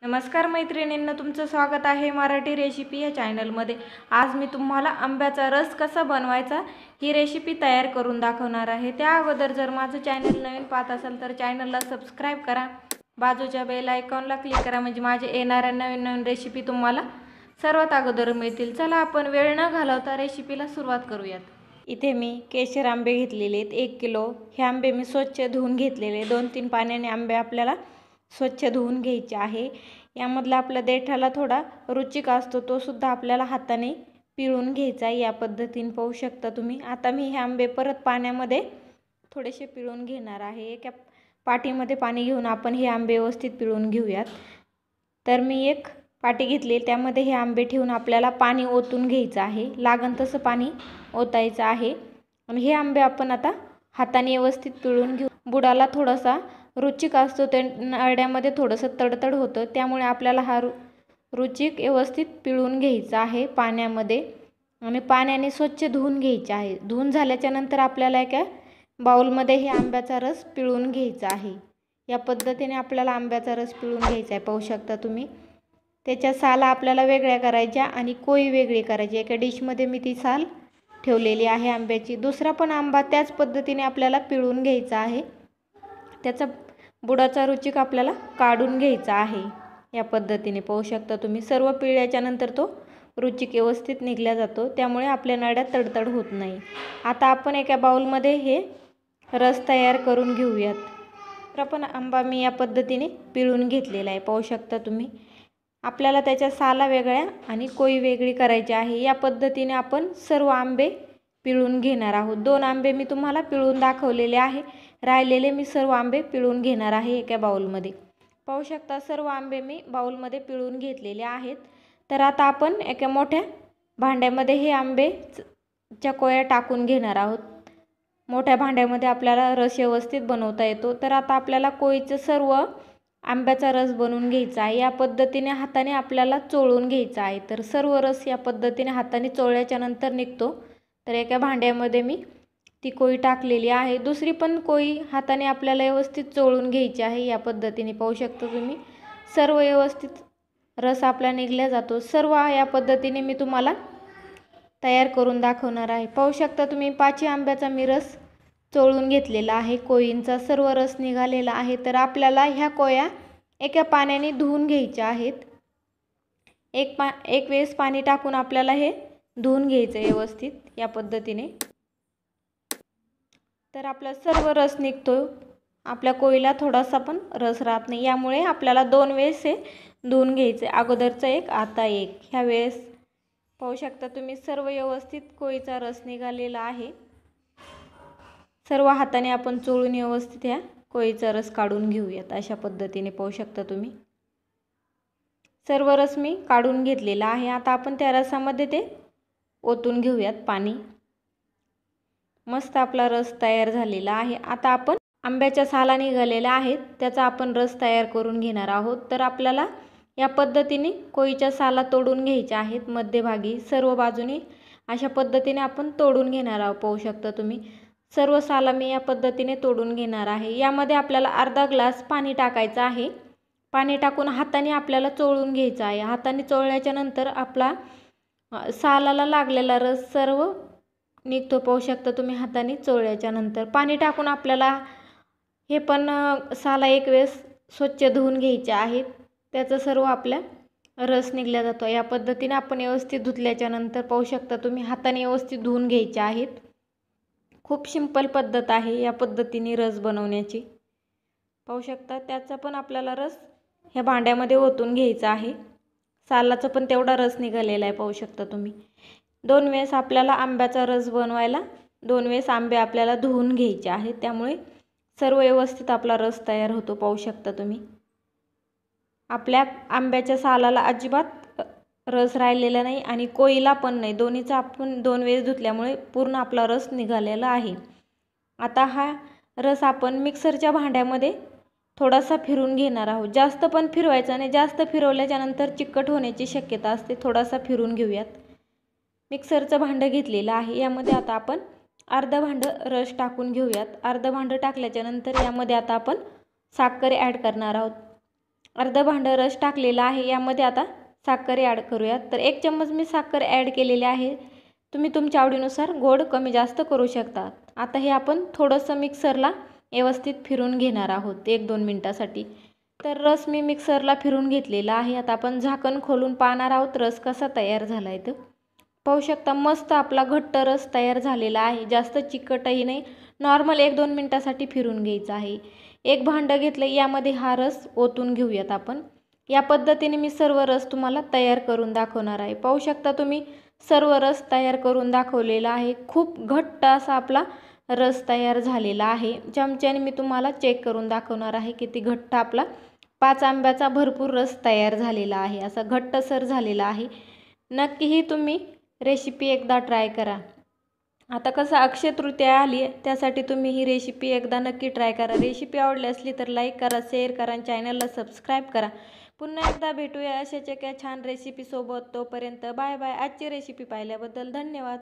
नमस्कार मैत्रिणींनो, तुमचं स्वागत आहे मराठी रेसिपी या चॅनलमध्ये। आज मी तुम्हाला आंब्याचा रस कसा बनवायचा ही रेसिपी तयार करून दाखवणार आहे। त्या अगोदर जर माझं चॅनल नवीन पाहत असाल तर चॅनलला सबस्क्राइब करा, बाजूच्या बेल आयकॉनला क्लिक करा म्हणजे माझे येणाऱ्या नवीन रेसिपी तुम्हाला सर्वात अगोदर मिळतील। चला आपण वेळ न घालवता रेसिपीला सुरुवात करूयात। इथे मी केशर आंबे घेतलेले आहेत 1 किलो। हे आंबे मी स्वच्छ धुवून घेतलेले, 2-3 पाण्याने आंबे आपल्याला स्वच्छ धुवून घ्यायचे आहे। यामधला आपला देठाला थोडा रुचिक असतो तो सुद्धा आपल्याला हाताने पिळून घ्यायचा आहे। या पद्धतीने पाहू शकता तुम्ही। आता मी हे आंबे परत पाण्यामध्ये थोडेसे पिळून घेणार आहे। एका पाटीमध्ये पाणी घेऊन आपण हे आंबे व्यवस्थित पिळून घेऊयात। तर मी एक पाटी घेतली, त्यामध्ये हे आंबे ठेवून आपल्याला पाणी ओतून घ्यायचं आहे। लागण तसं पाणी ओतायचं आहे आणि हे आंबे आपण आता हाताने व्यवस्थित पिळून घेऊ। बुडाला थोडासा रुचिक असतो, ते नरड्यामध्ये थोडंसं तडतड होतं, त्यामुळे आपल्याला हा रुचिक व्यवस्थित पिळून घ्यायचा आहे पाण्यामध्ये आणि पाण्याने स्वच्छ धुवून घ्यायचे आहे। धुवून झाल्याच्या नंतर आपल्याला एका बाउलमध्ये हे आंब्याचा रस पिळून घ्यायचा आहे। या पद्धतीने आपल्याला आंब्याचा रस पिळून घ्यायचा आहे, पाहू शकता तुम्ही। त्याच्या साला आपल्याला वेगळ्या करायच्या आणि कोई वेगळी करायची। एका डिशमध्ये मी ती साल ठेवलेली आहे आंब्याची। दुसरा पण आंबा त्याच पद्धतीने आपल्याला पिळून घ्यायचा आहे, त्याचा बुडाचा रुचिक आपल्याला काढून घ्यायचा आहे। या पद्धतीने पाहू शकता तुम्ही। सर्व पिळल्याच्या नंतर तो रुचिक व्यवस्थित निघला जातो, त्यामुळे आपल्या नळ्यात तडतड होत नाही। आता आपण एका बाउलमध्ये हे रस तयार करून घेऊयात। तर आपण आंबा मी या पद्धतीने पिळून घेतलेला आहे, पाहू शकता तुम्ही। आपल्याला त्याच्या साला वेगळ्या आणि कोई वेगळी करायची आहे। या पद्धतीने आपण सर्व आंबे पिळून घेणार आहोत। 2 आंबे मी तुम्हाला पिळून दाखवलेले आहे, राहिलेले मी सर्व आंबे पिळून घेणार आहे एका बाउलमध्ये। पाहू शकता सर्व आंबे मी बाउलमध्ये पिळून घेतलेले आहेत। तर आता आपण एका मोठ्या भांड्यामध्ये हे आंबेच्या कोया टाकून घेणार आहोत। मोठ्या भांड्यामध्ये आपल्याला रस व्यवस्थित बनवता येतो। तर आता आपल्याला कोईचं सर्व आंब्याचा रस बनवून घ्यायचा आहे। या पद्धतीने हाताने आपल्याला चोळून घ्यायचा आहे। तर सर्व रस या पद्धतीने हाताने चोळल्याच्या नंतर निघतो। तर एका भांड्यामध्ये मी ती कोई टाकलेली आहे। दुसरी पण कोई हाताने आपल्याला व्यवस्थित चोळून घ्यायची आहे। या पद्धतीने पाहू शकता तुम्ही। सर्व व्यवस्थित रस आपला निघला जातो। सर्व या पद्धतीने मी तुम्हाला तयार करून दाखवणार आहे। पाहू शकता तुम्ही 5 आंब्याचा मी रस चोळून घेतलेला आहे, कोईंचा सर्व रस निघालेला आहे। तर आपल्याला ह्या कोया एका पाण्याने धुवून घ्यायच्या आहेत। एक वेळेस पाणी टाकून आपल्याला हे धुवून घ्यायचं व्यवस्थित या पद्धतीने। तर आपला सर्व रस निघतो, आपल्या कोईला थोडासा पण रस राहत नाही। यामुळे आपल्याला 2 वेळेस हे धुवून घ्यायचे, अगोदरचं एक आता एक। ह्या वेळेस पाहू शकता तुम्ही सर्व व्यवस्थित कोईचा रस निघालेला आहे। सर्व हाताने आपण चोळून व्यवस्थित ह्या कोईचा रस काढून घेऊयात। अशा पद्धतीने पाहू शकता तुम्ही। सर्व रस मी काढून घेतलेला आहे। आता आपण त्या रसामध्ये ते ओतून घेऊयात पाणी। मस्त आपला रस तयार झालेला आहे। आता आपण आंब्याच्या साला निघालेल्या आहेत त्याचा आपण रस तयार करून घेणार आहोत। तर आपल्याला या पद्धतीने कोईच्या साला तोडून घ्यायच्या आहेत मध्यभागी, सर्व बाजूने अशा पद्धतीने आपण तोडून घेणार आहोत। पाहू शकता तुम्ही सर्व साला मी या पद्धतीने तोडून घेणार आहे। यामध्ये आपल्याला अर्धा ग्लास पाणी टाकायचं आहे। पाणी टाकून हाताने आपल्याला चोळून घ्यायचं आहे। हाताने चोळल्याच्या नंतर आपला सालाला लागलेला रस सर्व निघतो, पाहू शकता तुम्ही। हाताने चोळल्याच्या नंतर पाणी टाकून आपल्याला हे पण साला एक वेळेस स्वच्छ धुवून घ्यायचे आहेत, त्याचा सर्व आपल्या रस निघला जातो। या पद्धतीने आपण व्यवस्थित धुतल्याच्या नंतर पाहू शकता तुम्ही हाताने व्यवस्थित धुवून घ्यायचे आहेत। खूप सिंपल पद्धत आहे या पद्धतीने रस बनवण्याची, पाहू शकता। त्याचा पण आपल्याला रस ह्या भांड्यामध्ये ओतून घ्यायचा आहे। सालाचा पण तेवढा रस निघालेला आहे, पाहू शकता तुम्ही। 2 वेळेस आपल्याला आंब्याचा रस बनवायला 2 वेळेस आंबे आपल्याला धुवून घ्यायचे आहेत, त्यामुळे सर्व व्यवस्थित आपला रस तयार होतो, पाहू शकता तुम्ही। आपल्या आंब्याच्या सालाला अजिबात रस राहिलेला नाही आणि कोईला पण नाही, दोन्हीचा आपण 2 वेळेस धुतल्यामुळे पूर्ण आपला रस निघालेला आहे। आता हा रस आपण मिक्सरच्या भांड्यामध्ये थोडासा फिरून घेणार आहोत। जास्त पण फिरवायचा नाही, जास्त फिरवल्याच्या नंतर चिकट होण्याची शक्यता असते। थोडासा फिरून घेऊयात। मिक्सरचं भांडं घेतलेलं आहे, यामध्ये आता आपण अर्धा भांडं रस टाकून घेऊयात। अर्धा भांडं टाकल्याच्या नंतर यामध्ये आता आपण साखर ॲड करणार आहोत। अर्ध भांडं रस टाकलेला आहे। यामध्ये आता साखर ॲड करूयात। तर 1 चम्मच मी साखर ॲड केलेली आहे। तुम्ही तुमच्या आवडीनुसार गोड कमी जास्त करू शकता। आता हे आपण थोडंसं मिक्सरला व्यवस्थित फिरून घेणार आहोत 1-2 मिनिटासाठी। तर रस मी मिक्सरला फिरून घेतलेला आहे। आता आपण झाकण खोलून पाहणार आहोत रस कसा तयार झाला आहे। तर पाहू शकता मस्त आपला घट्ट रस तयार झालेला आहे। जास्त चिकटही नाही, नॉर्मल 1-2 मिनिटासाठी फिरून घ्यायचं आहे। एक भांडं घेतलं, यामध्ये हा रस ओतून घेऊयात आपण। या पद्धतीने मी सर्व रस तुम्हाला तयार करून दाखवणार आहे। पाहू शकता तुम्ही सर्व रस तयार करून दाखवलेला आहे। खूप घट्ट असा आपला रस तयार झालेला आहे। चमच्याने मी तुम्हाला चेक करून दाखवणार आहे किती घट्ट आपला 5 आंब्याचा भरपूर रस तयार झालेला आहे। असा घट्टसर झालेला आहे। नक्कीही तुम्ही रेसिपी एकदा ट्राय करा। आता कसं अक्षय तृतीया आली आहे, त्यासाठी तुम्ही ही रेसिपी एकदा नक्की ट्राय करा। रेसिपी आवडली असली तर लाईक करा, शेअर करा आणि चॅनलला सबस्क्राईब करा। पुन्हा एकदा भेटूया अशाच एका छान रेसिपीसोबत। तोपर्यंत बाय बाय। आजची रेसिपी पाहिल्याबद्दल धन्यवाद।